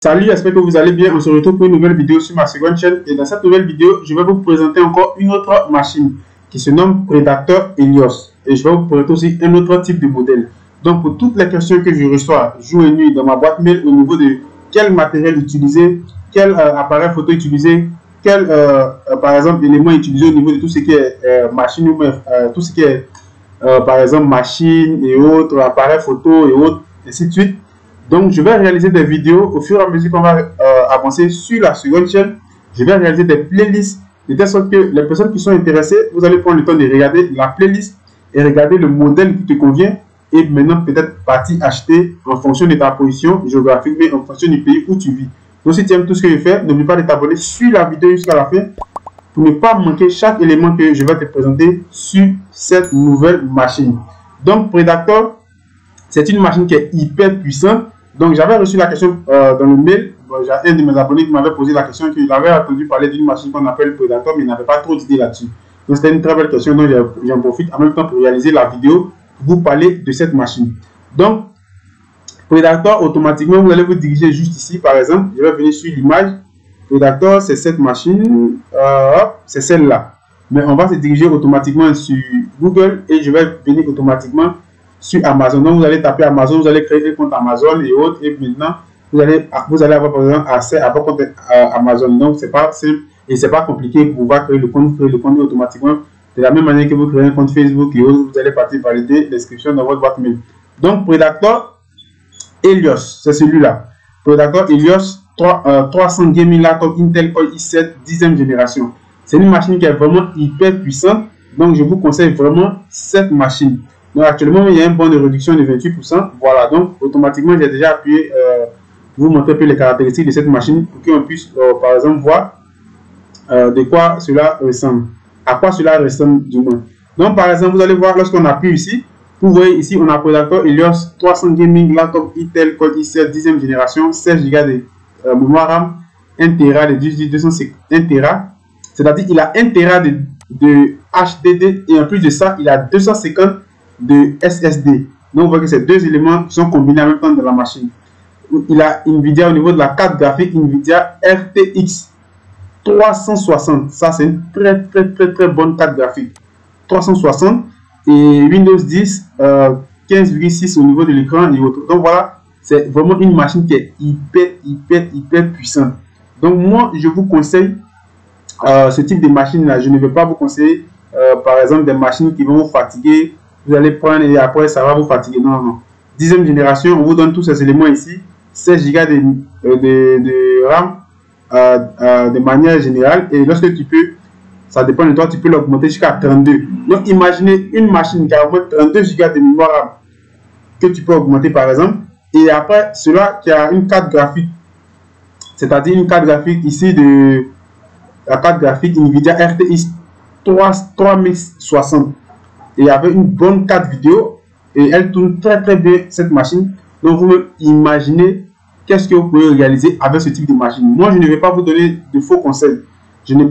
Salut, j'espère que vous allez bien. On se retrouve pour une nouvelle vidéo sur ma seconde chaîne. Et dans cette nouvelle vidéo, je vais vous présenter encore une autre machine qui se nomme Predator Helios. Et je vais vous présenter aussi un autre type de modèle. Donc, pour toutes les questions que je reçois jour et nuit dans ma boîte mail au niveau de quel matériel utiliser, quel appareil photo utiliser, quel, par exemple, élément utiliser au niveau de tout ce qui est machine, tout ce qui est, par exemple, machine et autres, appareils photo et autres, ainsi de suite. Donc, je vais réaliser des vidéos au fur et à mesure qu'on va avancer sur la seconde chaîne. Je vais réaliser des playlists de telle sorte que les personnes qui sont intéressées, vous allez prendre le temps de regarder la playlist et regarder le modèle qui te convient et maintenant peut-être partir acheter en fonction de ta position géographique, mais en fonction du pays où tu vis. Donc, si tu aimes tout ce que je fais, n'oublie pas de t'abonner sur la vidéo jusqu'à la fin pour ne pas manquer chaque élément que je vais te présenter sur cette nouvelle machine. Donc, Predator, c'est une machine qui est hyper puissante. Donc, j'avais reçu la question dans le mail. Bon, j'ai un de mes abonnés qui m'avait posé la question, qu'il avait entendu parler d'une machine qu'on appelle Predator, mais il n'avait pas trop d'idées là-dessus. Donc, c'était une très belle question, donc j'en profite en même temps pour réaliser la vidéo, pour vous parler de cette machine. Donc, Predator, automatiquement, vous allez vous diriger juste ici, par exemple. Je vais venir sur l'image. Predator, c'est cette machine, c'est celle-là. Mais on va se diriger automatiquement sur Google et je vais venir automatiquement sur Amazon. Donc, vous allez taper Amazon, vous allez créer un compte Amazon et autres. Et maintenant, vous allez avoir par exemple accès à votre compte Amazon. Donc, c'est pas simple et c'est pas compliqué pour pouvoir créer le compte automatiquement. De la même manière que vous créez un compte Facebook et autres, vous allez partir valider l'inscription dans votre boîte mail. Donc, Predator Helios, c'est celui-là. Predator Helios 300 gaming laptop Intel Core i7 10e génération. C'est une machine qui est vraiment hyper puissante. Donc, je vous conseille vraiment cette machine. Donc, actuellement, il y a un bon de réduction de 28%. Voilà, donc, automatiquement, j'ai déjà appuyé pour vous montrer un peu les caractéristiques de cette machine pour qu'on puisse, par exemple, voir de quoi cela ressemble. À quoi cela ressemble, du moins. Donc, par exemple, vous allez voir, lorsqu'on appuie ici, vous voyez ici, on a Predator Helios 300 gaming laptop Intel Core i7 10e génération, 16 Go de mémoire RAM, 1 Tera de 250 1 Tera. C'est-à-dire, il a 1 Tera de HDD et en plus de ça, il a 250 de SSD. Donc, vous voyez que ces deux éléments sont combinés en même temps dans la machine. Il a Nvidia au niveau de la carte graphique, Nvidia RTX 360. Ça, c'est une très bonne carte graphique. 360 et Windows 10 15,6 au niveau de l'écran et autres. Donc, voilà, c'est vraiment une machine qui est hyper puissante. Donc, moi, je vous conseille ce type de machine-là. Je ne vais pas vous conseiller, par exemple, des machines qui vont vous fatiguer. Vous allez prendre et après ça va vous fatiguer. Non, non. 10e génération, on vous donne tous ces éléments ici. 16 Go de RAM de manière générale. Et lorsque tu peux, ça dépend de toi, tu peux l'augmenter jusqu'à 32. Donc imaginez une machine qui a au moins 32 Go de mémoire RAM que tu peux augmenter par exemple. Et après, cela qui a une carte graphique, c'est-à-dire une carte graphique ici de la carte graphique Nvidia RTX 3060. Et avec une bonne carte vidéo et elle tourne très bien cette machine. Donc vous imaginez qu'est-ce que vous pouvez réaliser avec ce type de machine. Moi je ne vais pas vous donner de faux conseils. Je ne vais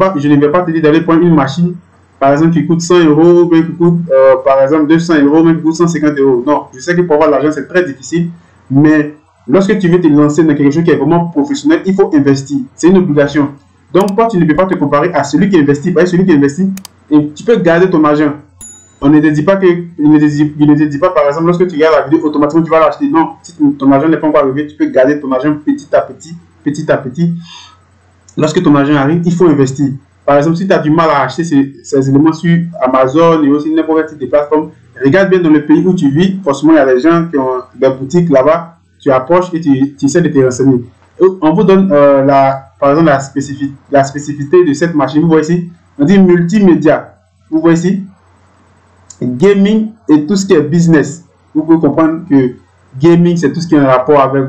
pas te dire d'aller prendre une machine par exemple qui coûte 100 €, même qui coûte par exemple 200 €, même qui coûte 150 €. Non, je sais que pour avoir l'argent c'est très difficile, mais lorsque tu veux te lancer dans quelque chose qui est vraiment professionnel, il faut investir. C'est une obligation. Donc toi tu ne peux pas te comparer à celui qui investit. Par exemple, celui qui investit, et tu peux garder ton argent. On ne te dit pas que, il ne te dit pas par exemple lorsque tu regardes la vidéo automatiquement tu vas l'acheter. Non, si ton argent n'est pas encore arrivé, tu peux garder ton argent petit à petit. Lorsque ton argent arrive, il faut investir. Par exemple, si tu as du mal à acheter ces éléments sur Amazon et aussi n'importe quel type de plateforme, regarde bien dans le pays où tu vis. Forcément, il y a des gens qui ont des boutiques là-bas. Tu approches et tu essaies de te renseigner. On vous donne par exemple la spécificité de cette machine. Vous voyez ici, on dit multimédia. Vous voyez ici, gaming et tout ce qui est business. Vous pouvez comprendre que gaming, c'est tout ce qui est en rapport avec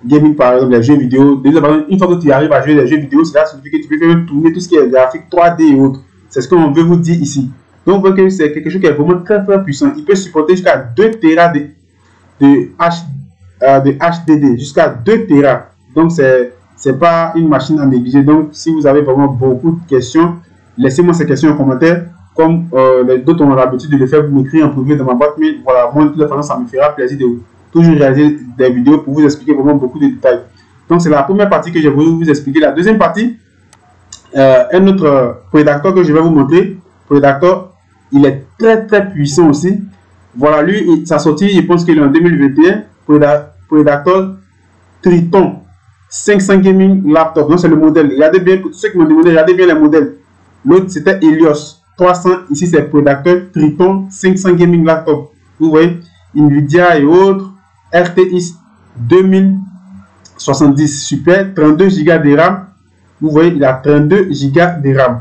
gaming, par exemple, les jeux vidéo. Déjà, par exemple, une fois que tu arrives à jouer les jeux vidéo, cela signifie que tu peux faire tourner tout ce qui est graphique 3D et autres. C'est ce qu'on veut vous dire ici. Donc, vous voyez que c'est quelque chose qui est vraiment très puissant. Il peut supporter jusqu'à 2 Tera de HDD, jusqu'à 2 Tera. Donc, c'est pas une machine à négliger. Donc, si vous avez vraiment beaucoup de questions, laissez-moi ces questions en commentaire. Comme d'autres ont l'habitude de le faire, vous m'écrivez en privé dans ma boîte mail. Voilà, moi de toute façon, ça me fera plaisir de toujours réaliser des vidéos pour vous expliquer vraiment beaucoup de détails. Donc, c'est la première partie que je vais vous expliquer. La deuxième partie, un autre Predator que je vais vous montrer. Predator, il est très puissant aussi. Voilà, lui, sa sortie, je pense qu'il est en 2021. Predator Triton 500 gaming laptop. Donc, c'est le modèle. Regardez bien, pour tous ceux qui m'ont demandé, regardez bien les modèles. L'autre, c'était Helios 300. Ici, c'est Predator Triton 500 gaming laptop. Vous voyez, Nvidia et autres. RTX 2070 super, 32 Go de RAM. Vous voyez, il a 32 Go de RAM.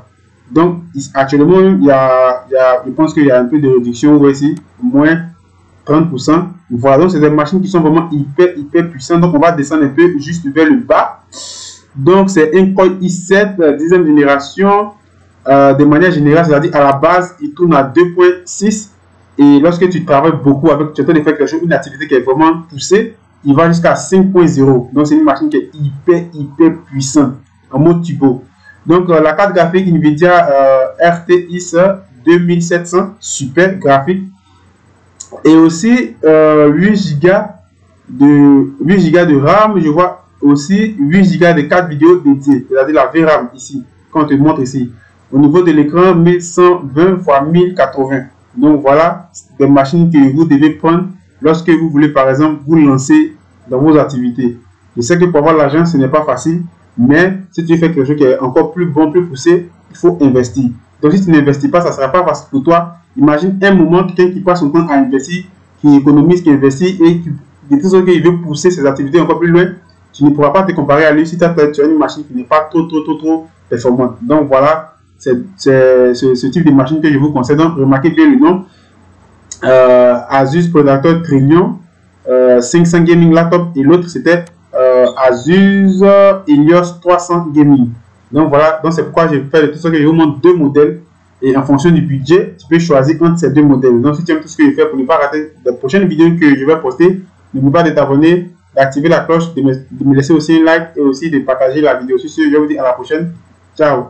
Donc, actuellement, je pense qu'il y a un peu de réduction. Vous voyez ici, moins 30%. Voilà, donc c'est des machines qui sont vraiment hyper puissantes. Donc, on va descendre un peu juste vers le bas. Donc, c'est un Core i7, 10e génération. De manière générale, c'est-à-dire à la base, il tourne à 2.6. Et lorsque tu travailles beaucoup avec, tu es en train de faire quelque chose, une activité qui est vraiment poussée, il va jusqu'à 5.0. Donc, c'est une machine qui est hyper puissante en mode turbo. Donc, la carte graphique Nvidia RTX 2700, super graphique. Et aussi 8 Go de RAM. Je vois aussi 8 Go de carte vidéo dédiée, c'est-à-dire la VRAM ici, quand on te montre ici. Au niveau de l'écran, 1120 x 1080. Donc voilà, des machines que vous devez prendre lorsque vous voulez par exemple vous lancer dans vos activités. Je sais que pour avoir l'argent, ce n'est pas facile, mais si tu fais quelque chose qui est encore plus bon, plus poussé, il faut investir. Donc si tu n'investis pas, ça ne sera pas facile pour toi. Imagine un moment quelqu'un qui passe son temps à investir, qui économise, qui investit et qui de toute façon qu'il veut pousser ses activités encore plus loin. Tu ne pourras pas te comparer à lui si tu as une machine qui n'est pas trop performante. Donc voilà. C'est ce type de machine que je vous conseille. Donc, remarquez bien le nom. Asus Predator Triton 500 gaming laptop. Et l'autre, c'était Asus Helios 300 gaming. Donc, voilà. Donc, c'est pourquoi je fais tout ça que je vous montre deux modèles. Et en fonction du budget, tu peux choisir entre ces deux modèles. Donc, si tu aimes tout ce que je fais pour ne pas rater les prochaines vidéos que je vais poster, n'oublie pas de t'abonner, d'activer la cloche, de me laisser aussi un like et aussi de partager la vidéo. Sur ce, je vous dis à la prochaine. Ciao.